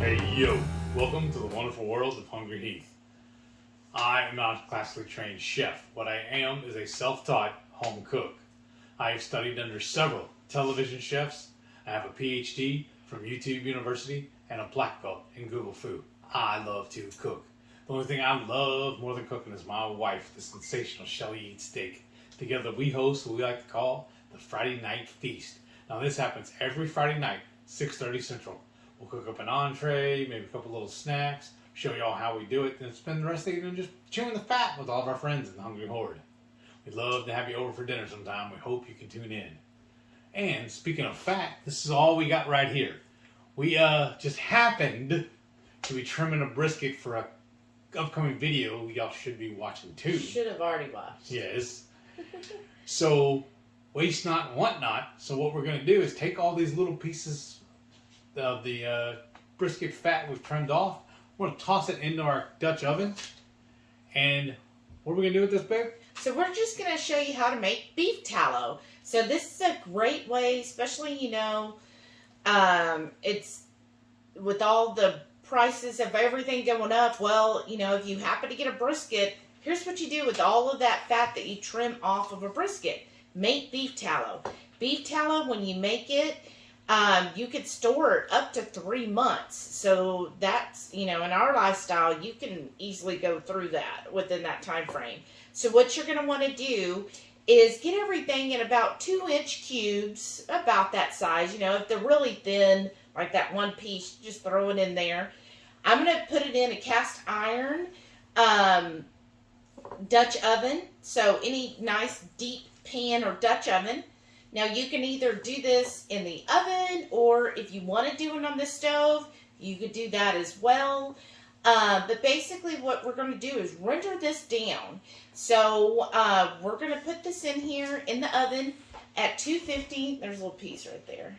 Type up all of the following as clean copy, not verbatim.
Hey yo, welcome to the wonderful world of HungryHeath. I am not a classically trained chef. What I am is a self-taught home cook. I have studied under several television chefs. I have a PhD from YouTube University and a black belt in Google Food. I love to cook. The only thing I love more than cooking is my wife, the sensational Shelly Eats Steak. Together we host what we like to call the Friday Night Feast. Now this happens every Friday night, 6:30 Central. We'll cook up an entree, maybe a couple little snacks, show you all how we do it, then spend the rest of the evening just chewing the fat with all of our friends in the HungryHorde. We'd love to have you over for dinner sometime. We hope you can tune in. And speaking of fat, this is all we got right here. We just happened to be trimming a brisket for a upcoming video y'all should be watching too. Should have already watched. Yes. So, waste not, want not. So what we're going to do is take all these little pieces of the brisket fat we've trimmed off. We're going to toss it into our Dutch oven. And what are we going to do with this, babe? So we're just going to show you how to make beef tallow. So this is a great way, especially, it's with all the prices of everything going up. Well, if you happen to get a brisket, here's what you do with all of that fat that you trim off of a brisket. Make beef tallow. Beef tallow, when you make it, you could store it up to 3 months. So that's, in our lifestyle, you can easily go through that within that time frame. So what you're going to want to do is get everything in about 2-inch cubes, about that size. If they're really thin, like that one piece, just throw it in there. I'm going to put it in a cast iron Dutch oven. So any nice deep pan or Dutch oven. Now you can either do this in the oven, or if you want to do it on the stove, you could do that as well. But basically what we're going to do is render this down. So we're going to put this in here in the oven at 250. There's a little piece right there.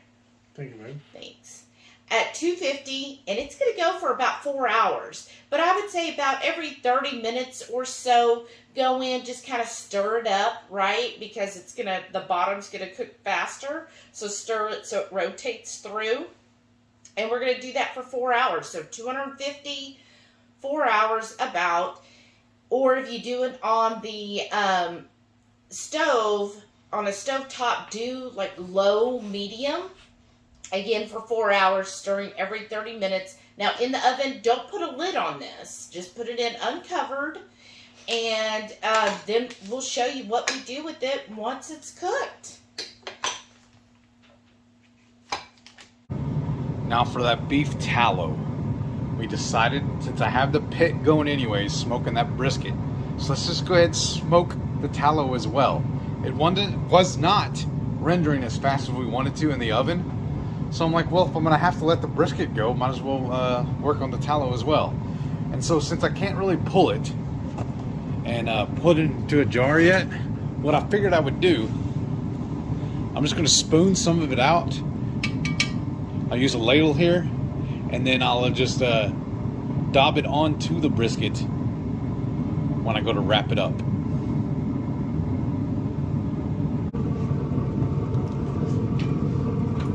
Thank you, babe. Thanks. At 250, and it's going to go for about 4 hours. But I would say about every 30 minutes or so, go in, just kind of stir it up, right? Because the bottom's going to cook faster. So stir it so it rotates through. And we're going to do that for 4 hours. So 250, 4 hours about. Or if you do it on the stove, on a stovetop, do like low, medium. Again, for 4 hours, stirring every 30 minutes. Now, in the oven, don't put a lid on this. Just put it in uncovered. And then we'll show you what we do with it once it's cooked. Now for that beef tallow. We decided, since I have the pit going anyways, smoking that brisket. So let's just go ahead and smoke the tallow as well. It was not rendering as fast as we wanted to in the oven. So I'm like, well, if I'm going to have to let the brisket go, might as well work on the tallow as well. And so since I can't really pull it and put it into a jar yet, what I figured I would do, I'm just going to spoon some of it out. I'll use a ladle here, and then I'll just daub it onto the brisket when I go to wrap it up.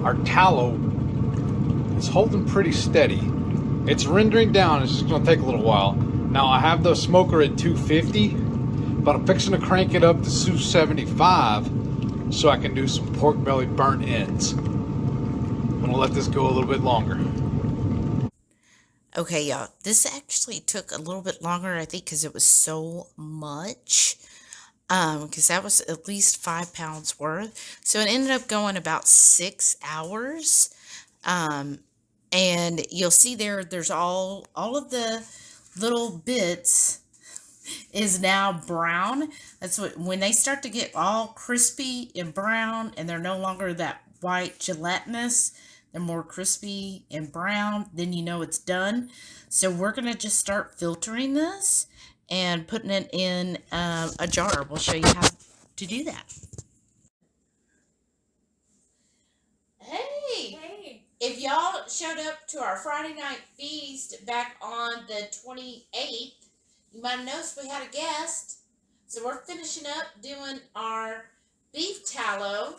Our tallow is holding pretty steady. It's rendering down. It's just going to take a little while. Now I have the smoker at 250, but I'm fixing to crank it up to 275 so I can do some pork belly burnt ends. I'm going to let this go a little bit longer. Okay, y'all. This actually took a little bit longer, I think, because it was so much. Because that was at least 5 pounds worth. So it ended up going about 6 hours. And you'll see there's all of the little bits is now brown. That's when they start to get all crispy and brown, and they're no longer that white gelatinous, they're more crispy and brown, then you know it's done. So we're going to just start filtering this and putting it in a jar. We'll show you how to do that. Hey! If y'all showed up to our Friday night feast back on the 28th, you might have noticed we had a guest. So we're finishing up doing our beef tallow.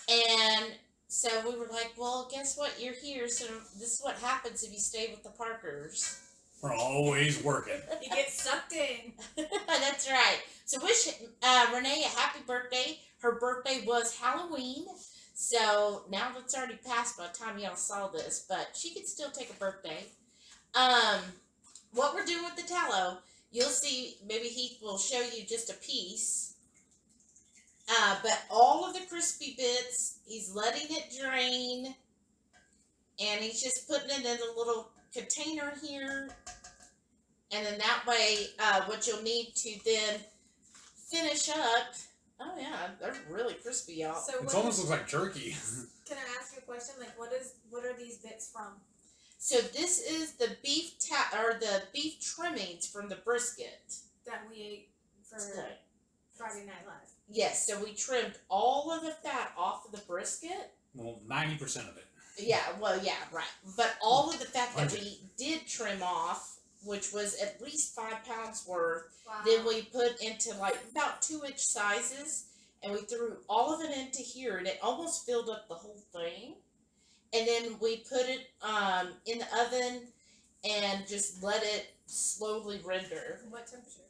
And So we were like, well, guess what? You're here, so this is what happens if you stay with the Parkers. We're always working. You get sucked in. That's right. So wish Renee a happy birthday. Her birthday was Halloween. So now that's already passed by the time y'all saw this, but she could still take a birthday. What we're doing with the tallow, you'll see, maybe Heath will show you just a piece. But all of the crispy bits, he's letting it drain. And he's just putting it in a little container here. And then that way, what you'll need to then finish up. Oh yeah, they're really crispy, y'all. So It almost looks like jerky. Can I ask you a question? Like, what are these bits from? So this is the the beef trimmings from the brisket That we ate for today. Friday Night Live. Yes, so we trimmed all of the fat off of the brisket. Well, 90% of it. Yeah, well, yeah, right. But all of the fat that we did trim off, which was at least 5 pounds worth, Wow. then we put into like about 2-inch sizes, and we threw all of it into here, and it almost filled up the whole thing. And then we put it in the oven and just let it slowly render. What temperature?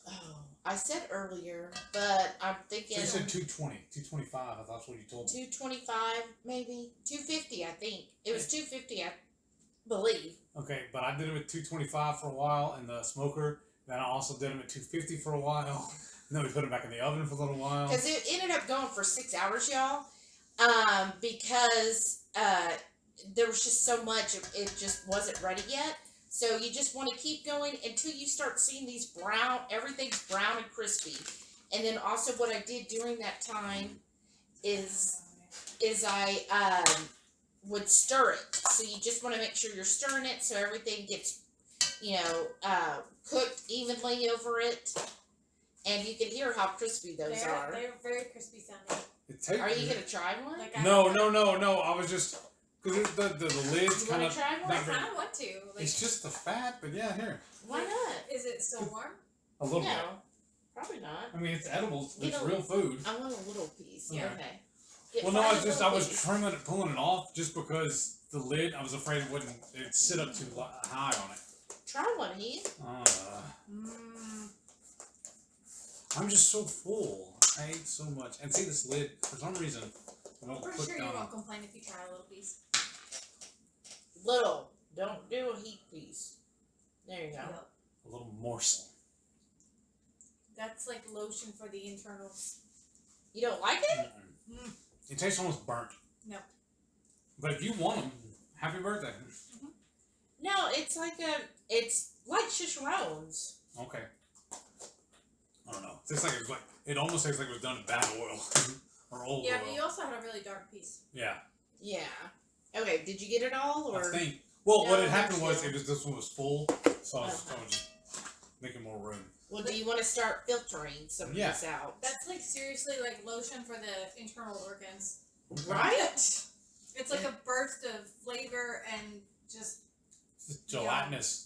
Oh, I said earlier, but I'm thinking So you said 220, 225. I thought that's what you told me. 225, maybe 250. I think it was 250. I believe. Okay, but I did it at 225 for a while in the smoker. Then I also did them at 250 for a while. And then we put them back in the oven for a little while. Because it ended up going for 6 hours, y'all. Because there was just so much, it just wasn't ready yet. So you just want to keep going until you start seeing these brown, everything's brown and crispy. And then also what I did during that time is I would stir it. So you just want to make sure you're stirring it so everything gets, cooked evenly over it. And you can hear how crispy those are. They're very crispy sounding. Are you going to try one? Like No. I was just, because the lid's You kind wanna of. try one? I kind of want to. Like, It's just the fat, but yeah, here. Why not? Is it still warm? A little bit. No, probably not. I mean, it's edible. Get It's a- real food. I want a little piece. Yeah. Okay. Get Well, no, five I was piece. trimming it, pulling it off just because the lid, I was afraid it'd sit up too high on it. Try one, Heath. I'm just so full. I ate so much. And see this lid, for some reason, I don't Pretty put sure you down. won't complain if you try a little piece. Little. Don't do a heat piece. There you go. Yep. A little morsel. That's like lotion for the internals. You don't like it? Mm. It tastes almost burnt. No. But if you want them, happy birthday. No, it's like chicharrones. Okay. I don't know. It almost tastes like it was done in bad oil or old Yeah, oil. but you also had a really dark piece. Yeah, Yeah. Okay, did you get it all? Or I think. Well, No, what had happened there's was still- this one was full, so I was Uh-huh. just making more room. Well, do you want to start filtering some of Yeah. this out? That's like seriously like lotion for the internal organs. Right? It's like a burst of flavor and just It's gelatinous.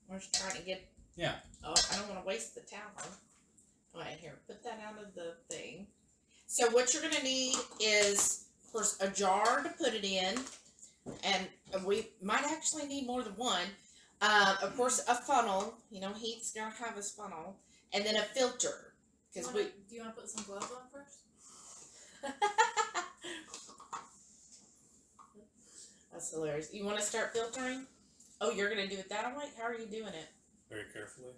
We're just trying to get. Yeah. Oh, I don't want to waste the towel. All right, here, put that out of the thing. So what you're gonna need is, of course, a jar to put it in, and we might actually need more than one. Of course, a funnel. Heath's gonna have his funnel, and then a filter, because do you want to put some gloves on first? That's hilarious. You want to start filtering? Oh, you're gonna do it that way? How are you doing it? Very carefully.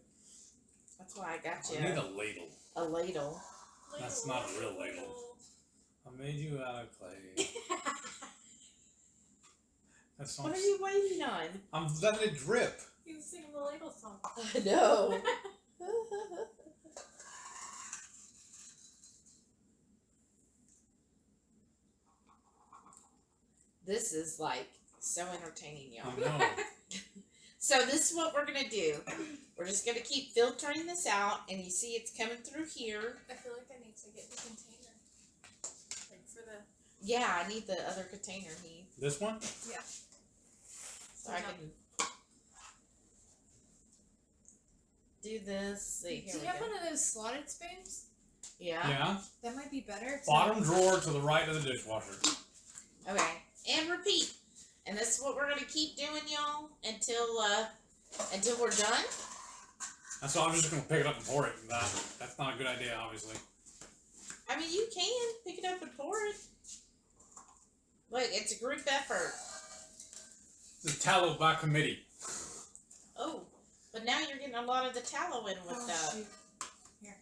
That's why I got I you need a ladle. a ladle. That's not a real ladle. I made you out of clay. That's What are you waiting on? I'm letting it drip. You can sing the ladle song. No. This is like so entertaining, y'all. I know. So this is what we're gonna do. We're just gonna keep filtering this out, and you see it's coming through here. I feel like I need to get the container. Like for the Yeah, I need the other container, Heath. This one? yeah. So I can do this. See, here Do we you have go. one of those slotted spoons? Yeah. Yeah. That might be better. Bottom drawer to the right of the dishwasher. Okay. And repeat. And this is what we're gonna keep doing, y'all, until we're done. That's why I'm just gonna pick it up and pour it. That's not a good idea, obviously. I mean, you can pick it up and pour it. Look, it's a group effort. The tallow by committee. Oh, but now you're getting a lot of the tallow in with that. Shoot. Here.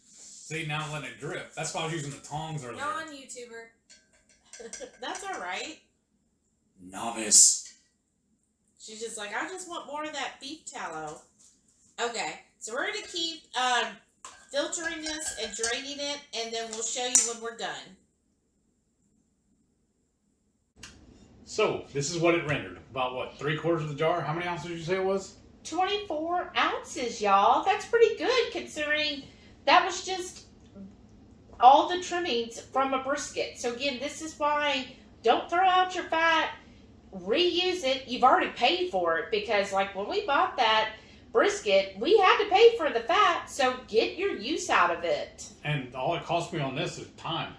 See, now I'm letting it drip. That's why I was using the tongs earlier. Non-YouTuber. That's all right. Novice. She's just like, I just want more of that beef tallow. Okay, so we're gonna keep filtering this and draining it, and then we'll show you when we're done. So, this is what it rendered. About what, 3/4 of the jar? How many ounces did you say it was? 24 ounces, y'all. That's pretty good considering that was just all the trimmings from a brisket. So again, this is why don't throw out your fat. Reuse it. You've already paid for it because like when we bought that brisket, we had to pay for the fat. So get your use out of it. And all it cost me on this is time.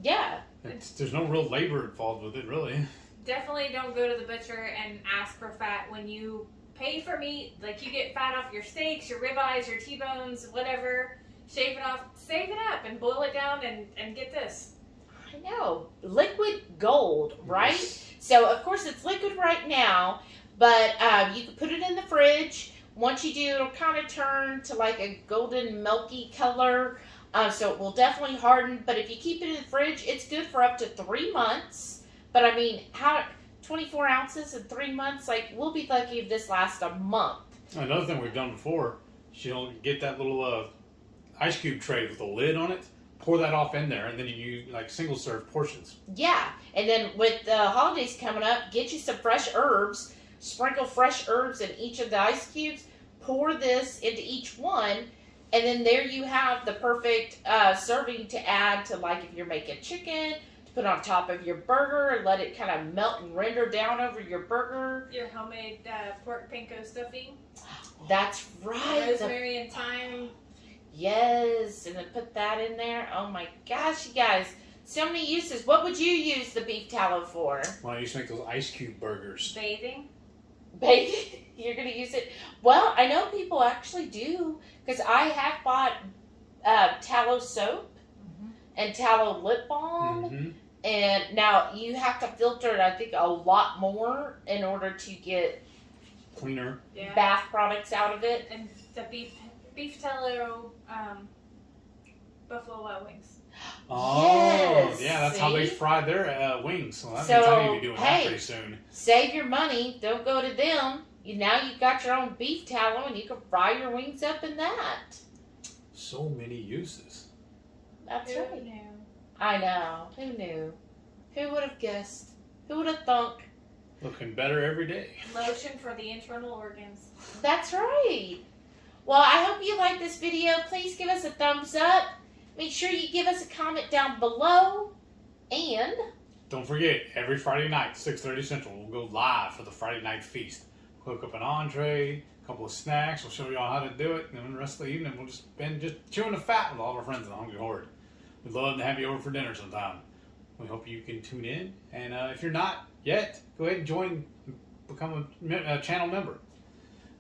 Yeah. There's no real labor involved with it, really. Definitely don't go to the butcher and ask for fat when you pay for meat. Like, you get fat off your steaks, your ribeyes, your T-bones, whatever. Shave it off, save it up, and boil it down and get this. I know. Liquid gold, right? Yes. So, of course, it's liquid right now, but you can put it in the fridge. Once you do, it'll kind of turn to like a golden milky color. So it will definitely harden. But if you keep it in the fridge, it's good for up to 3 months. But I mean, 24 ounces in 3 months? Like, we'll be lucky if this lasts a month. Another thing we've done before, she'll get that little ice cube tray with a lid on it, pour that off in there, and then you use like single serve portions. Yeah. And then with the holidays coming up, get you some fresh herbs. Sprinkle fresh herbs in each of the ice cubes. Pour this into each one. And then there you have the perfect serving to add to, like, if you're making chicken, to put on top of your burger, let it kind of melt and render down over your burger. Your homemade pork panko stuffing. That's right. Rosemary and thyme. Yes, and then put that in there. Oh my gosh, you guys. So many uses. What would you use the beef tallow for? Well, I used to make those ice cube burgers. Bathing. Baking? You're going to use it? Well, I know people actually do, because I have bought tallow soap and tallow lip balm. Mm-hmm. And now you have to filter it, I think, a lot more in order to get Cleaner. Yeah. bath products out of it. And the beef tallow Buffalo Wild Wings. Oh, Yes, yeah, that's how they see? fry their wings. So that So, means I need to be doing that hey. pretty soon. Save your money. Don't go to them. Now you've got your own beef tallow and you can fry your wings up in that. So many uses. That's Who right. knew? I know. Who knew? Who would have guessed? Who would have thunk? Looking better every day. Lotion for the internal organs. That's right. Well, I hope you like this video. Please give us a thumbs up. Make sure you give us a comment down below. And Don't forget, every Friday night, 6:30 Central, we'll go live for the Friday night feast. Cook up an entree, a couple of snacks. We'll show you all how to do it. And then the rest of the evening, we'll just spend just chewing the fat with all of our friends in the Hungry Horde. We'd love to have you over for dinner sometime. We hope you can tune in. And if you're not yet, go ahead and join, become a channel member.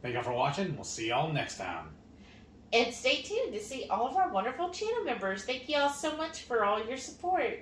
Thank y'all for watching. We'll see y'all next time. stay tuned to see all of our wonderful channel members. Thank you all so much for all your support.